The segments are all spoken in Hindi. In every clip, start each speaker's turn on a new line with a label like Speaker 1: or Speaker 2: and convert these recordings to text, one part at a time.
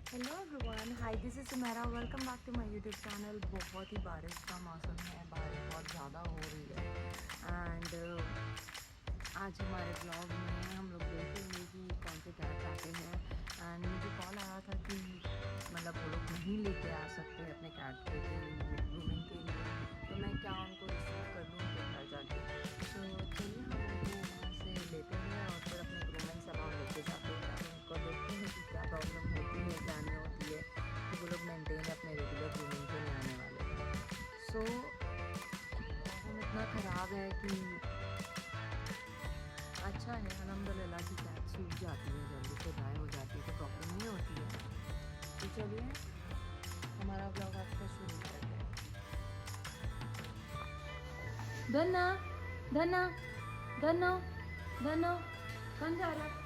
Speaker 1: Hello everyone, hi this is Sumera. Welcome back to my YouTube channel. बहुत ही बारिश का मौसम है, बारिश बहुत ज़्यादा हो रही है एंड आज हमारे ब्लॉग में हम लोग देखेंगे कि कौन से कैट्स आते हैं। एंड मुझे कॉल आया था कि मतलब वो लोग नहीं लेके आ सकते अपने कैट को ग्रूमिंग के लिए, तो मैं क्या उनको रिसीव कर लूँ उनके घर जाके। तो चलिए हम उनको वहाँ से लेते हैं और फिर अपने ग्रूमिंग सैलून लेके जाते हैं और उनको देखते हैं कि क्या प्रॉब्लम होती है क्या नहीं होती है, कि वो लोग मेंटेन अपने रेगुलर ग्रूमिंग के लिए आने वाले हैं। सो मौसम इतना ख़राब है कि अच्छा है अल्हम्दुलिल्लाह की कैट सूख जाती है, जल्दी से ड्राई हो जाती है, तो प्रॉब्लम नहीं होती है। तो चलिए हमारा ब्लॉग आज का शुरू करते हैं। धन्ना धन्ना धनो धनो कौन जा रहा है?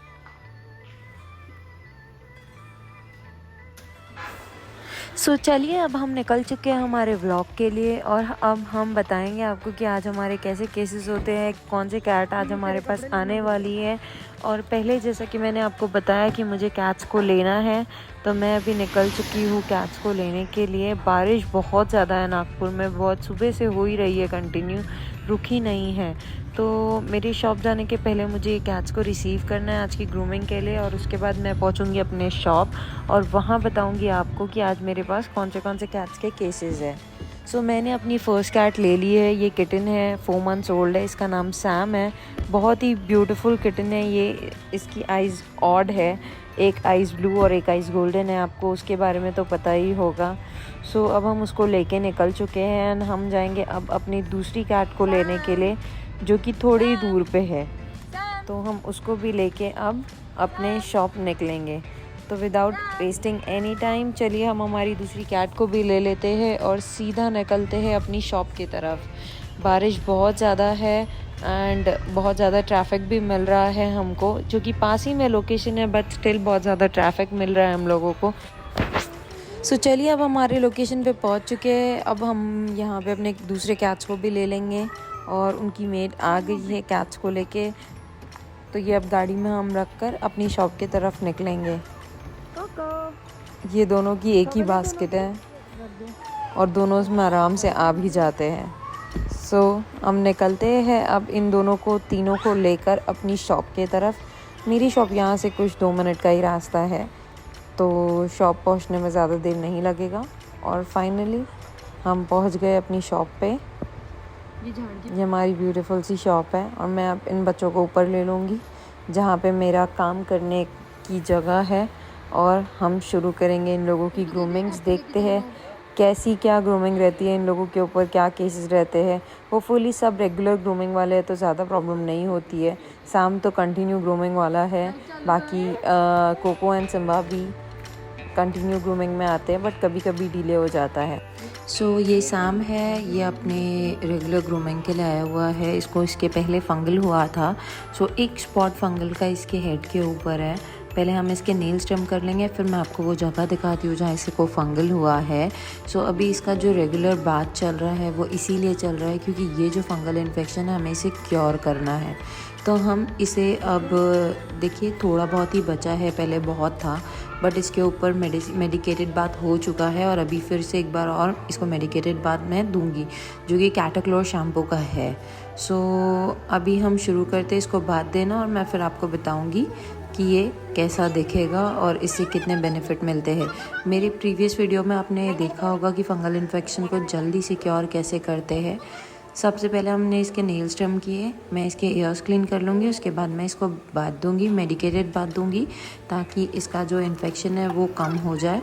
Speaker 1: चलिए अब हम निकल चुके हैं हमारे व्लॉग के लिए और अब हम बताएंगे आपको कि आज हमारे कैसे केसेस होते हैं, कौन से कैट आज हमारे पास आने वाली है। और पहले जैसा कि मैंने आपको बताया कि मुझे कैट्स को लेना है, तो मैं अभी निकल चुकी हूँ कैट्स को लेने के लिए। बारिश बहुत ज़्यादा है नागपुर में, बहुत सुबह से हो ही रही है, कंटिन्यू रुकी नहीं है। तो मेरी शॉप जाने के पहले मुझे ये कैट्स को रिसीव करना है आज की ग्रूमिंग के लिए, और उसके बाद मैं पहुंचूंगी अपने शॉप और वहाँ बताऊंगी आपको कि आज मेरे पास कौन से कैट्स के केसेस है। मैंने अपनी फ़र्स्ट कैट ले ली है। ये किटन है, 4 मंथ्स ओल्ड है, इसका नाम सैम है। बहुत ही ब्यूटीफुल किटन है ये। इसकी आइज़ ऑड है, एक आइज़ ब्लू और एक आइज़ गोल्डन है, आपको उसके बारे में तो पता ही होगा। अब हम उसको लेके निकल चुके हैं एंड हम जाएंगे अब अपनी दूसरी कैट को लेने के लिए, जो कि थोड़ी दूर पे है। तो हम उसको भी लेके अब अपने शॉप निकलेंगे। तो विदाउट वेस्टिंग एनी टाइम चलिए हम हमारी दूसरी कैट को भी ले लेते हैं और सीधा निकलते हैं अपनी शॉप की तरफ। बारिश बहुत ज़्यादा है एंड बहुत ज़्यादा ट्रैफिक भी मिल रहा है हमको, जो कि पास ही में लोकेशन है, बट स्टिल बहुत ज़्यादा ट्रैफिक मिल रहा है हम लोगों को। चलिए अब हमारे लोकेशन पे पहुंच चुके हैं। अब हम यहाँ पे अपने दूसरे कैट्स को भी ले लेंगे और उनकी मेड आ गई है कैट्स को लेके। तो ये अब गाड़ी में हम रख कर अपनी शॉप की तरफ निकलेंगे। ये दोनों की एक ही बास्केट है और दोनों इसमें आराम से आ भी जाते हैं। हम निकलते हैं अब इन दोनों को, तीनों को लेकर अपनी शॉप की तरफ। मेरी शॉप यहाँ से कुछ 2 मिनट का ही रास्ता है, तो शॉप पहुँचने में ज़्यादा देर नहीं लगेगा। और फाइनली हम पहुँच गए अपनी शॉप पे। ये हमारी ब्यूटीफुल सी शॉप है और मैं अब इन बच्चों को ऊपर ले लूँगी, जहाँ पे मेरा काम करने की जगह है, और हम शुरू करेंगे इन लोगों की ग्रूमिंग्स। देखते हैं कैसी क्या ग्रूमिंग रहती है, इन लोगों के ऊपर क्या केसेस रहते हैं। होपफुली सब रेगुलर ग्रूमिंग वाले हैं तो ज़्यादा प्रॉब्लम नहीं होती है। शाम तो कंटिन्यू ग्रूमिंग वाला है, बाकी कोको एंड सिम्बा भी कंटिन्यू ग्रूमिंग में आते हैं, बट कभी कभी डिले हो जाता है। ये सैम है, ये अपने रेगुलर ग्रूमिंग के लिए आया हुआ है। इसको इसके पहले फंगल हुआ था। एक स्पॉट फंगल का इसके हेड के ऊपर है। पहले हम इसके नेल्स ट्रिम कर लेंगे, फिर मैं आपको वो जगह दिखाती हूँ जहाँ इसको फंगल हुआ है। अभी इसका जो रेगुलर बात चल रहा है वो इसीलिए चल रहा है क्योंकि ये जो फंगल इन्फेक्शन है हमें इसे क्योर करना है। तो हम इसे अब देखिए थोड़ा बहुत ही बचा है, पहले बहुत था, बट इसके ऊपर मेडिकेटेड बात हो चुका है और अभी फिर से एक बार और इसको मेडिकेटेड बात मैं दूंगी, जो कि कैटाक्लोर शैम्पू का है। अभी हम शुरू करते हैं इसको बात देना और मैं फिर आपको बताऊंगी कि ये कैसा दिखेगा और इससे कितने बेनिफिट मिलते हैं। मेरे प्रीवियस वीडियो में आपने देखा होगा कि फंगल इन्फेक्शन को जल्दी से क्योर कैसे करते हैं। सबसे पहले हमने इसके नेल्स ट्रिम किए, मैं इसके ईयर्स क्लीन कर लूँगी, उसके बाद मैं इसको बात दूँगी, मेडिकेटेड बात दूँगी, ताकि इसका जो इन्फेक्शन है वो कम हो जाए।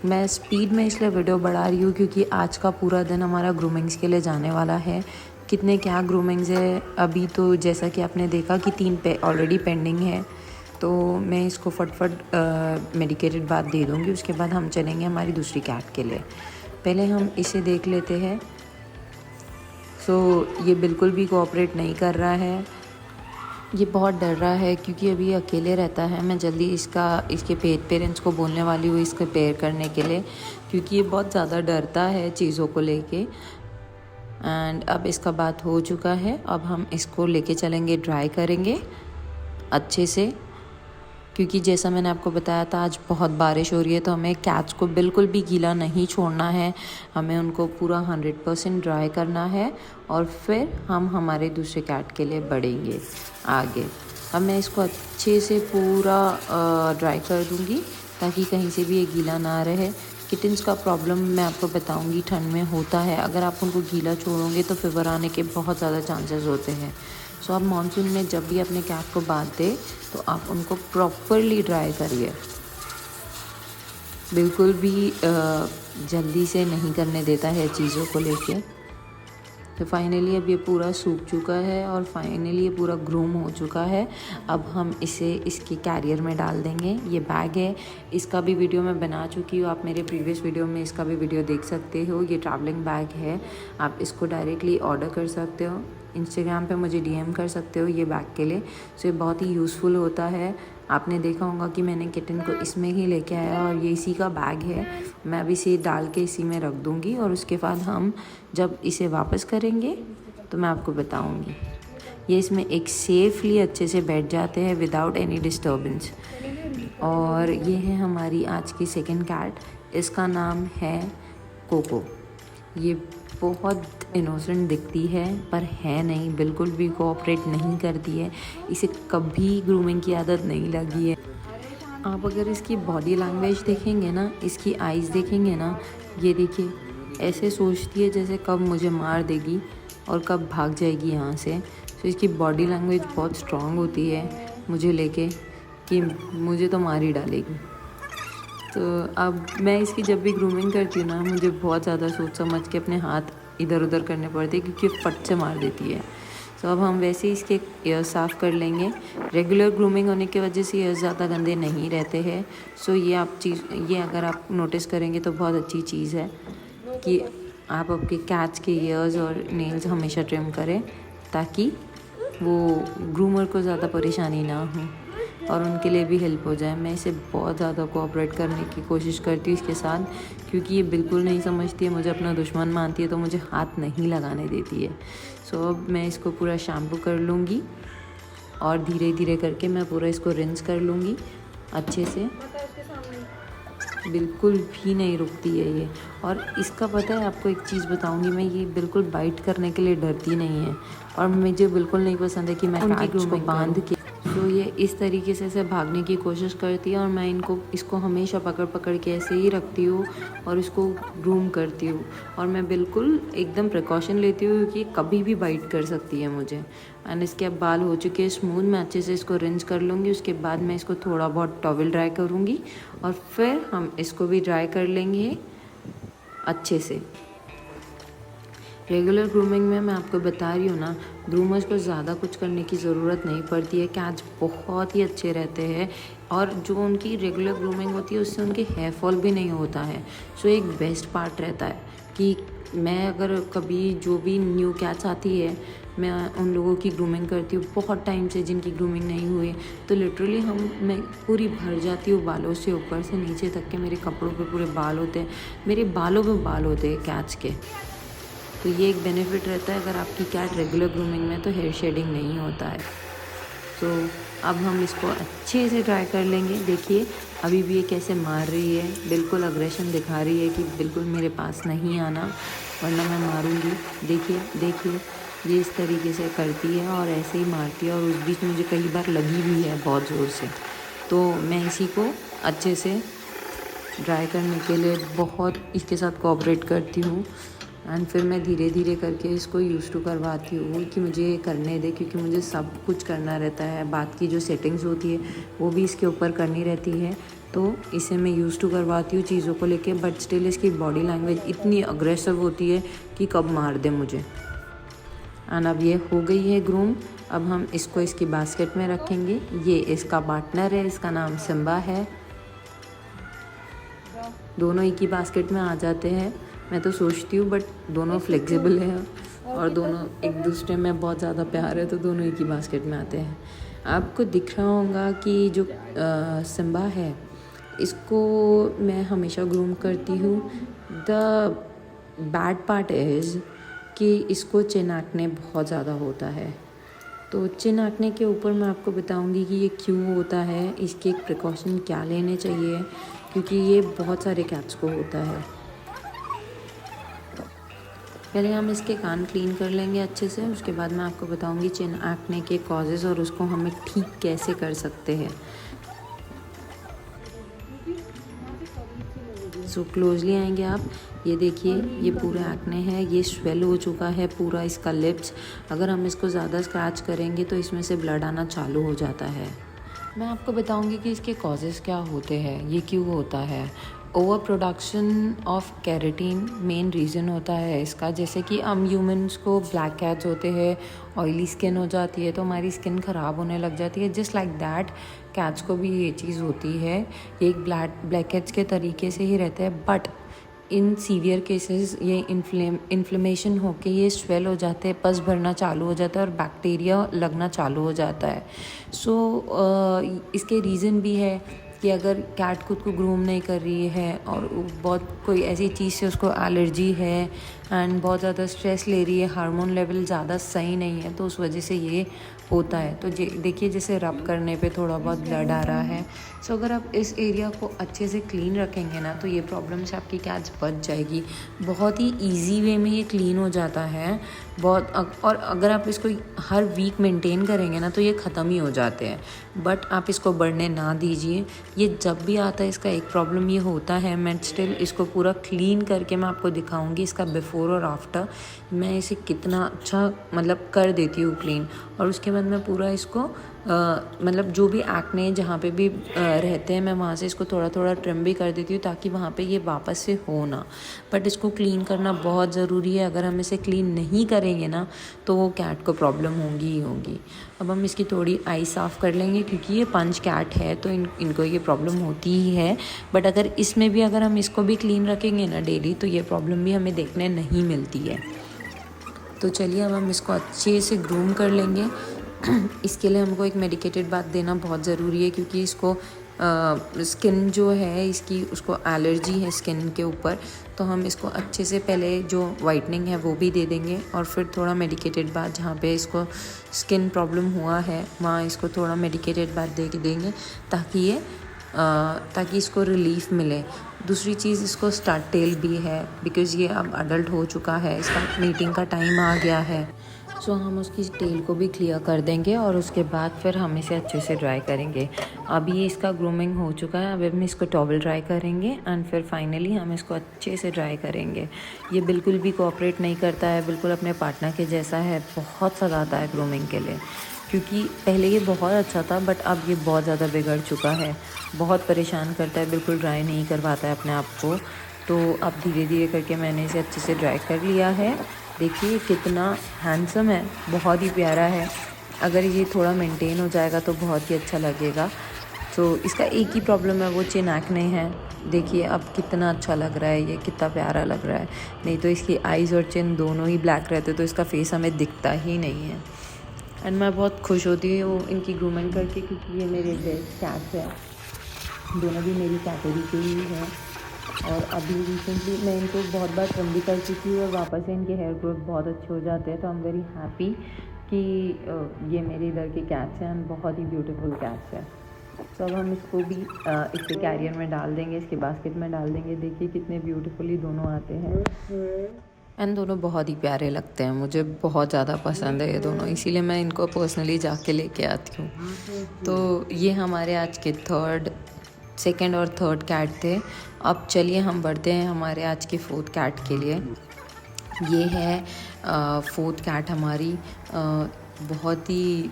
Speaker 1: मैं स्पीड में इसलिए वीडियो बढ़ा रही हूँ क्योंकि आज का पूरा दिन हमारा ग्रूमिंग्स के लिए जाने वाला है। कितने क्या ग्रूमिंग्स है अभी, तो जैसा कि आपने देखा कि 3 पे ऑलरेडी पेंडिंग है, तो मैं इसको फटफट मेडिकेटेड बात दे दूँगी। उसके बाद हम चलेंगे हमारी दूसरी कैट के लिए। पहले हम इसे देख लेते हैं। ये बिल्कुल भी कोऑपरेट नहीं कर रहा है, ये बहुत डर रहा है क्योंकि अभी अकेले रहता है। मैं जल्दी इसके पेरेंट्स को बोलने वाली हूँ इसको पेयर करने के लिए, क्योंकि ये बहुत ज़्यादा डरता है चीज़ों को लेके। एंड अब इसका बात हो चुका है, अब हम इसको लेके चलेंगे, ड्राई करेंगे अच्छे से। क्योंकि जैसा मैंने आपको बताया था आज बहुत बारिश हो रही है, तो हमें कैट्स को बिल्कुल भी गीला नहीं छोड़ना है, हमें उनको पूरा 100% ड्राई करना है और फिर हम हमारे दूसरे कैट के लिए बढ़ेंगे आगे। अब मैं इसको अच्छे से पूरा ड्राई कर दूँगी ताकि कहीं से भी ये गीला ना रहे। किटन्स का प्रॉब्लम मैं आपको बताऊंगी ठंड में होता है, अगर आप उनको गीला छोड़ोगे तो फीवर आने के बहुत ज़्यादा चांसेस होते हैं। सो आप मानसून में जब भी अपने कैट को बांध दे तो आप उनको प्रॉपरली ड्राई करिए, बिल्कुल भी जल्दी से नहीं करने देता है चीज़ों को लेके। तो फाइनली अब ये पूरा सूख चुका है और फाइनली ये पूरा ग्रूम हो चुका है। अब हम इसे इसके कैरियर में डाल देंगे। ये बैग है, इसका भी वीडियो मैं बना चुकी हूँ, आप मेरे प्रीवियस वीडियो में इसका भी वीडियो देख सकते हो। ये ट्रैवलिंग बैग है, आप इसको डायरेक्टली ऑर्डर कर सकते हो, इंस्टाग्राम पे मुझे डीएम कर सकते हो ये बैग के लिए। सो ये बहुत ही यूज़फुल होता है। आपने देखा होगा कि मैंने किटन को इसमें ही लेके आया और ये इसी का बैग है। मैं अभी इसे डाल के इसी में रख दूँगी और उसके बाद हम जब इसे वापस करेंगे तो मैं आपको बताऊँगी। ये इसमें एक सेफली अच्छे से बैठ जाते हैं विदाउट एनी डिस्टर्बेंस। और ये है हमारी आज की सेकंड कैट, इसका नाम है कोको। ये बहुत इनोसेंट दिखती है पर है नहीं, बिल्कुल भी कोऑपरेट नहीं करती है, इसे कभी ग्रूमिंग की आदत नहीं लगी है। आप अगर इसकी बॉडी लैंग्वेज देखेंगे ना, इसकी आइज़ देखेंगे ना, ये देखिए ऐसे सोचती है जैसे कब मुझे मार देगी और कब भाग जाएगी यहाँ से। तो इसकी बॉडी लैंग्वेज बहुत स्ट्रांग होती है मुझे लेके कि मुझे तो मार ही डालेगी। तो अब मैं इसकी जब भी ग्रूमिंग करती हूँ ना, मुझे बहुत ज़्यादा सोच समझ के अपने हाथ इधर उधर करने पड़ते हैं क्योंकि फट से मार देती है। तो अब हम वैसे ही इसके ईयर साफ़ कर लेंगे। रेगुलर ग्रूमिंग होने की वजह से ईयर ज़्यादा गंदे नहीं रहते हैं। सो ये अगर आप नोटिस करेंगे तो बहुत अच्छी चीज़ है कि आप आपके कैट्स के ईयर्स और नेल्स हमेशा ट्रिम करें ताकि वो ग्रूमर को ज़्यादा परेशानी ना हो और उनके लिए भी हेल्प हो जाए। मैं इसे बहुत ज़्यादा कोऑपरेट करने की कोशिश करती हूँ इसके साथ, क्योंकि ये बिल्कुल नहीं समझती है, मुझे अपना दुश्मन मानती है, तो मुझे हाथ नहीं लगाने देती है। सो अब मैं इसको पूरा शैम्पू कर लूँगी और धीरे धीरे करके मैं पूरा इसको रिंस कर लूँगी अच्छे से। बिल्कुल भी नहीं रुकती है ये। और इसका पता है आपको एक चीज़ बताऊंगी मैं, ये बिल्कुल बाइट करने के लिए डरती नहीं है और मुझे बिल्कुल नहीं पसंद है कि मैं कैट्स को बांध के, तो ये इस तरीके से भागने की कोशिश करती है और मैं इसको हमेशा पकड़ पकड़ के ऐसे ही रखती हूँ और इसको ग्रूम करती हूँ। और मैं बिल्कुल एकदम प्रिकॉशन लेती हूँ कि कभी भी बाइट कर सकती है मुझे। एंड इसके अब बाल हो चुके हैं स्मूथ, मैं अच्छे से इसको रिंस कर लूँगी। उसके बाद मैं इसको थोड़ा बहुत टॉवल ड्राई करूँगी और फिर हम इसको भी ड्राई कर लेंगे अच्छे से। रेगुलर ग्रूमिंग में मैं आपको बता रही हूँ ना, ग्रूमर्स को ज़्यादा कुछ करने की ज़रूरत नहीं पड़ती है। कैट्स बहुत ही अच्छे रहते हैं और जो उनकी रेगुलर ग्रूमिंग होती है उससे उनके हेयर फॉल भी नहीं होता है। सो एक बेस्ट पार्ट रहता है कि मैं अगर कभी जो भी न्यू कैट्स आती है मैं उन लोगों की ग्रूमिंग करती हूँ बहुत टाइम से, जिनकी ग्रूमिंग नहीं हुई, तो लिटरली मैं पूरी भर जाती हूँ बालों से ऊपर से नीचे तक के। मेरे कपड़ों पे पूरे बाल होते हैं, मेरे बालों पे बाल होते हैं कैट्स के। तो ये एक बेनिफिट रहता है अगर आपकी कैट रेगुलर ग्रूमिंग में, तो हेयर शेडिंग नहीं होता है। तो अब हम इसको अच्छे से ड्राई कर लेंगे। देखिए अभी भी ये कैसे मार रही है, बिल्कुल अग्रेशन दिखा रही है कि बिल्कुल मेरे पास नहीं आना वरना मैं मारूंगी। देखिए ये इस तरीके से करती है और ऐसे ही मारती है और उस बीच मुझे कई बार लगी भी है बहुत ज़ोर से। तो मैं इसी को अच्छे से ड्राई करने के लिए बहुत इसके साथ कोऑपरेट करती हूँ एंड फिर मैं धीरे धीरे करके इसको यूज़ टू करवाती हूँ कि मुझे ये करने दे, क्योंकि मुझे सब कुछ करना रहता है। बात की जो सेटिंग्स होती है वो भी इसके ऊपर करनी रहती है, तो इसे मैं यूज़ टू करवाती हूँ चीज़ों को लेके। बट स्टिल इसकी बॉडी लैंग्वेज इतनी अग्रेसिव होती है कि कब मार दे मुझे। एंड अब ये हो गई है ग्रूम। अब हम इसको इसकी बास्केट में रखेंगे। ये इसका पार्टनर है, इसका नाम सिम्बा है। दोनों एक ही बास्केट में आ जाते हैं मैं तो सोचती हूँ, बट दोनों फ्लेक्सिबल है और दोनों एक दूसरे में बहुत ज़्यादा प्यार है, तो दोनों एक ही बास्केट में आते हैं। आपको दिख रहा होगा कि जो सिम्बा है इसको मैं हमेशा ग्रूम करती हूँ। द बैड पार्ट इज़ कि इसको चिनाटने बहुत ज़्यादा होता है। तो चिन एक्ने के ऊपर मैं आपको बताऊंगी कि ये क्यों होता है, इसके एक प्रिकॉशन क्या लेने चाहिए, क्योंकि ये बहुत सारे कैट्स को होता है। पहले हम इसके कान क्लीन कर लेंगे अच्छे से, उसके बाद मैं आपको बताऊंगी चिन एक्ने के कॉजेज़ और उसको हमें ठीक कैसे कर सकते हैं। सो क्लोजली आएंगे आप, ये देखिए ये पूरा एक्ने है, ये स्वेल हो चुका है पूरा इसका लिप्स। अगर हम इसको ज़्यादा स्क्रैच करेंगे तो इसमें से ब्लड आना चालू हो जाता है। मैं आपको बताऊंगी कि इसके कॉजेज़ क्या होते हैं, ये क्यों होता है। Overproduction of keratin main reason होता है इसका। जैसे कि हम ह्यूमन्स को ब्लैक कैट्स होते हैं, ऑयली स्किन हो जाती है तो हमारी स्किन ख़राब होने लग जाती है। जस्ट लाइक दैट कैट्स को भी ये चीज़ होती है, ये एक ब्लैक कैट्स के तरीके से ही रहते हैं। बट इन सीवियर केसेस ये इन्फ्लेमेशन होके ये स्वेल हो जाते हैं, पस भरना चालू हो जाता है और बैक्टीरिया लगना चालू हो जाता है। सो इसके रीज़न भी है कि अगर कैट खुद को ग्रूम नहीं कर रही है और बहुत कोई ऐसी चीज़ से उसको एलर्जी है एंड बहुत ज़्यादा स्ट्रेस ले रही है, हार्मोन लेवल ज़्यादा सही नहीं है, तो उस वजह से ये होता है। तो देखिए जैसे रब करने पे थोड़ा बहुत ब्लड आ रहा है। सो अगर आप इस एरिया को अच्छे से क्लीन रखेंगे ना तो ये प्रॉब्लम से आपकी कैट्स बच जाएगी। बहुत ही ईजी वे में ये क्लीन हो जाता है बहुत। और अगर आप इसको हर वीक मेंटेन करेंगे ना तो ये ख़त्म ही हो जाते हैं। बट आप इसको बढ़ने ना दीजिए। ये जब भी आता है इसका एक प्रॉब्लम ये होता है, मैं स्टिल इसको पूरा क्लीन करके मैं आपको दिखाऊंगी इसका बिफ़ोर और आफ्टर। मैं इसे कितना अच्छा मतलब कर देती हूँ क्लीन, और उसके बाद मैं पूरा इसको मतलब जो भी एक्ने जहाँ पे भी रहते हैं मैं वहाँ से इसको थोड़ा थोड़ा ट्रिम भी कर देती हूँ ताकि वहाँ पे ये वापस से हो ना। बट इसको क्लीन करना बहुत ज़रूरी है। अगर हम इसे क्लीन नहीं करेंगे ना तो वो कैट को प्रॉब्लम होगी ही होगी। अब हम इसकी थोड़ी आई साफ़ कर लेंगे क्योंकि ये पंच कैट है तो इनको ये प्रॉब्लम होती ही है। बट अगर इसमें भी अगर हम इसको भी क्लीन रखेंगे ना डेली तो ये प्रॉब्लम भी हमें देखने नहीं मिलती है। तो चलिए अब हम इसको अच्छे से ग्रूम कर लेंगे। इसके लिए हमको एक मेडिकेटेड बाथ देना बहुत ज़रूरी है क्योंकि इसको स्किन जो है इसकी उसको एलर्जी है स्किन के ऊपर। तो हम इसको अच्छे से पहले जो वाइटनिंग है वो भी दे देंगे और फिर थोड़ा मेडिकेटेड बाथ जहाँ पे इसको स्किन प्रॉब्लम हुआ है वहाँ इसको थोड़ा मेडिकेटेड बाथ दे के देंगे ताकि इसको रिलीफ मिले। दूसरी चीज़ इसको स्टार्ट टेल भी है बिकॉज़ ये अब अडल्ट हो चुका है, इसका मीटिंग का टाइम आ गया है। सो हम उसकी टेल को भी क्लियर कर देंगे और उसके बाद फिर हम इसे अच्छे से ड्राई करेंगे। अभी ये इसका ग्रूमिंग हो चुका है, अब हम इसको टॉवल ड्राई करेंगे एंड फिर फाइनली हम इसको अच्छे से ड्राई करेंगे। ये बिल्कुल भी कोऑपरेट नहीं करता है, बिल्कुल अपने पार्टनर के जैसा है, बहुत सताता है ग्रूमिंग के लिए। क्योंकि पहले ये बहुत अच्छा था बट अब ये बहुत ज़्यादा बिगड़ चुका है, बहुत परेशान करता है, बिल्कुल ड्राई नहीं करवाता है अपने आप को। तो अब धीरे धीरे करके मैंने इसे अच्छे से ड्राई कर लिया है। देखिए कितना हैंडसम है, बहुत ही प्यारा है। अगर ये थोड़ा मेंटेन हो जाएगा तो बहुत ही अच्छा लगेगा। तो इसका एक ही प्रॉब्लम है, वो चिन एक्ने है। देखिए अब कितना अच्छा लग रहा है, ये कितना प्यारा लग रहा है। नहीं तो इसकी आइज़ और चिन दोनों ही ब्लैक रहते तो इसका फेस हमें दिखता ही नहीं है। एंड मैं बहुत खुश होती हूँ इनकी ग्रूमिंग करके क्योंकि ये मेरे बेस्ट कैट्स है, दोनों भी मेरी कैटेगरी के ही हैं। और अभी रिसेंटली मैं इनको बहुत बार ट्रिम भी कर चुकी हूँ और वापस से इनके हेयर ग्रोथ बहुत अच्छे हो जाते हैं। तो आई एम वेरी हैप्पी कि ये मेरे इधर के कैट्स हैं, बहुत ही ब्यूटीफुल कैट्स हैं। तो अब हम इसको भी इसके कैरियर में डाल देंगे, इसके बास्केट में डाल देंगे। देखिए कितने ब्यूटीफुली दोनों आते हैं एंड दोनों बहुत ही प्यारे लगते हैं, मुझे बहुत ज़्यादा पसंद है ये दोनों, इसीलिए मैं इनको पर्सनली जाके लेके आती हूँ। तो ये हमारे आज के सेकंड और थर्ड कैट थे। अब चलिए हम बढ़ते हैं हमारे आज के फोर्थ कैट के लिए। ये है फोर्थ कैट हमारी, बहुत ही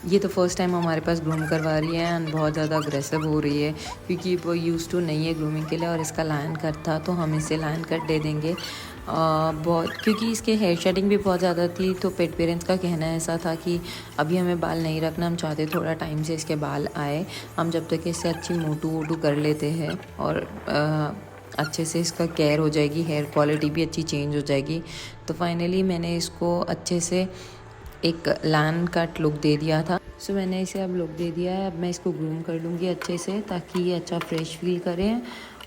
Speaker 1: ये तो फर्स्ट टाइम हमारे पास ग्रूम करवा रही है एंड बहुत ज़्यादा अग्रेसिव हो रही है क्योंकि वो यूज़ टू नहीं है ग्रूमिंग के लिए। और इसका लायन कट था तो हम इसे लायन कट दे देंगे। बहुत क्योंकि इसके हेयर शेडिंग भी बहुत ज़्यादा थी तो पेट पेरेंट्स का कहना ऐसा था कि अभी हमें बाल नहीं रखना, हम चाहते थोड़ा टाइम से इसके बाल आए, हम जब तक इससे अच्छी मोटू वोटू कर लेते हैं और अच्छे से इसका केयर हो जाएगी, हेयर क्वालिटी भी अच्छी चेंज हो जाएगी। तो फाइनली मैंने इसको अच्छे से एक लायन कट लुक दे दिया था। सो मैंने इसे अब लुक दे दिया है। अब मैं इसको ग्रूम कर लूँगी अच्छे से ताकि ये अच्छा फ्रेश फील करें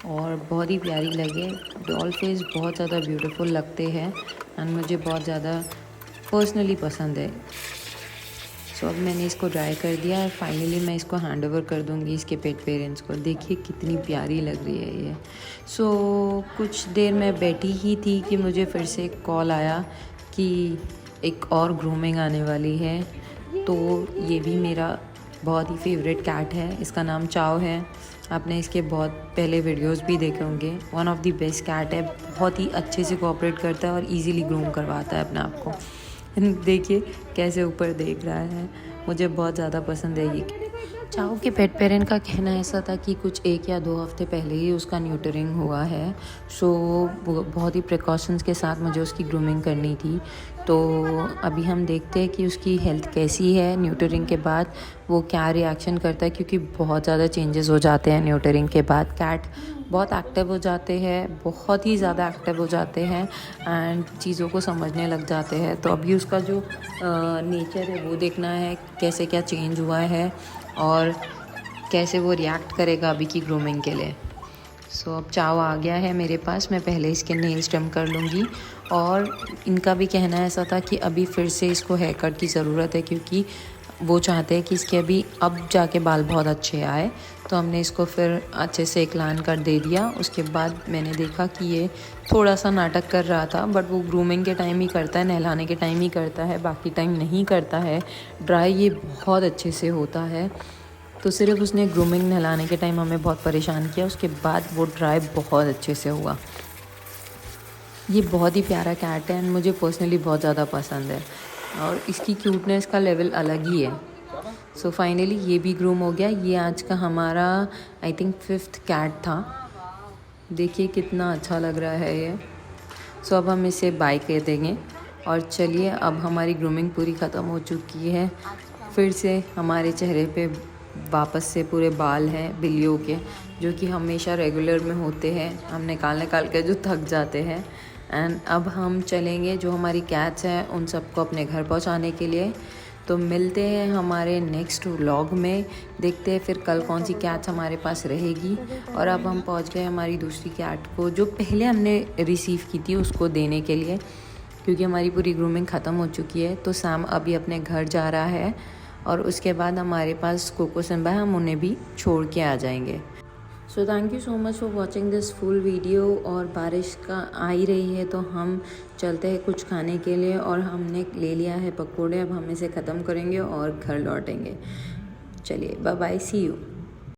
Speaker 1: और बहुत ही प्यारी लगे। डॉल फेस बहुत ज़्यादा ब्यूटीफुल लगते हैं एंड मुझे बहुत ज़्यादा पर्सनली पसंद है। सो अब मैंने इसको ड्राई कर दिया और फाइनली मैं इसको हैंड ओवर कर दूँगी इसके पेट पेरेंट्स को। देखिए कितनी प्यारी लग रही है ये। सो कुछ देर मैं बैठी ही थी कि मुझे फिर से एक कॉल आया कि एक और ग्रूमिंग आने वाली है। तो ये भी मेरा बहुत ही फेवरेट कैट है, इसका नाम चाओ है। आपने इसके बहुत पहले वीडियोस भी देखे होंगे। One of the best cat है, बहुत ही अच्छे से कोऑपरेट करता है और इजीली ग्रूम करवाता है अपने आप को। देखिए कैसे ऊपर देख रहा है, मुझे बहुत ज़्यादा पसंद है ये। चाओ के पेट पेरेंट का कहना ऐसा था कि कुछ 1 या 2 हफ्ते पहले ही उसका न्यूटरिंग हुआ है। सो बहुत ही प्रिकॉशंस के साथ मुझे उसकी ग्रूमिंग करनी थी। तो अभी हम देखते हैं कि उसकी हेल्थ कैसी है न्यूटरिंग के बाद, वो क्या रिएक्शन करता है, क्योंकि बहुत ज़्यादा चेंजेस हो जाते हैं न्यूटरिंग के बाद। कैट बहुत एक्टिव हो जाते हैं, बहुत ही ज़्यादा एक्टिव हो जाते हैं एंड चीज़ों को समझने लग जाते हैं। तो अभी उसका जो नेचर है वो देखना है, कैसे क्या चेंज हुआ है और कैसे वो रिएक्ट करेगा अभी की ग्रूमिंग के लिए। सो अब चाओ आ गया है मेरे पास, मैं पहले इसके नेल्स ट्रिम कर लूँगी। और इनका भी कहना ऐसा था कि अभी फिर से इसको हेयर कट की ज़रूरत है, क्योंकि वो चाहते हैं कि इसके अभी अब जाके बाल बहुत अच्छे आए। तो हमने इसको फिर अच्छे से एकलान कर दे दिया। उसके बाद मैंने देखा कि ये थोड़ा सा नाटक कर रहा था, बट वो ग्रूमिंग के टाइम ही करता है, नहलाने के टाइम ही करता है, बाकी टाइम नहीं करता है। ड्राई ये बहुत अच्छे से होता है। तो सिर्फ उसने ग्रूमिंग नहलाने के टाइम हमें बहुत परेशान किया, उसके बाद वो ड्राई बहुत अच्छे से हुआ। ये बहुत ही प्यारा कैट है एंड मुझे पर्सनली बहुत ज़्यादा पसंद है और इसकी क्यूटनेस का लेवल अलग ही है। सो फाइनली ये भी ग्रूम हो गया। ये आज का हमारा आई थिंक 5th कैट था। देखिए कितना अच्छा लग रहा है ये। सो अब हम इसे बाय कर देंगे और चलिए, अब हमारी ग्रूमिंग पूरी ख़त्म हो चुकी है। फिर से हमारे चेहरे पे वापस से पूरे बाल हैं बिल्लियों के, जो कि हमेशा रेगुलर में होते हैं, हम निकाल के जो थक जाते हैं। एंड अब हम चलेंगे जो हमारी कैट्स हैं उन सबको अपने घर पहुंचाने के लिए। तो मिलते हैं हमारे नेक्स्ट व्लॉग में, देखते हैं फिर कल कौन सी कैट्स हमारे पास रहेगी। और अब हम पहुंच गए हमारी दूसरी कैट को, जो पहले हमने रिसीव की थी, उसको देने के लिए, क्योंकि हमारी पूरी ग्रूमिंग ख़त्म हो चुकी है। तो सैम अभी अपने घर जा रहा है और उसके बाद हमारे पास कोको सिम्बा है, हम उन्हें भी छोड़ के आ जाएंगे। So thank you so much for watching this full video. और बारिश का आ ही रही है तो हम चलते हैं कुछ खाने के लिए, और हमने ले लिया है पकौड़े। अब हम इसे ख़त्म करेंगे और घर लौटेंगे। चलिए बाय बाय, सी यू।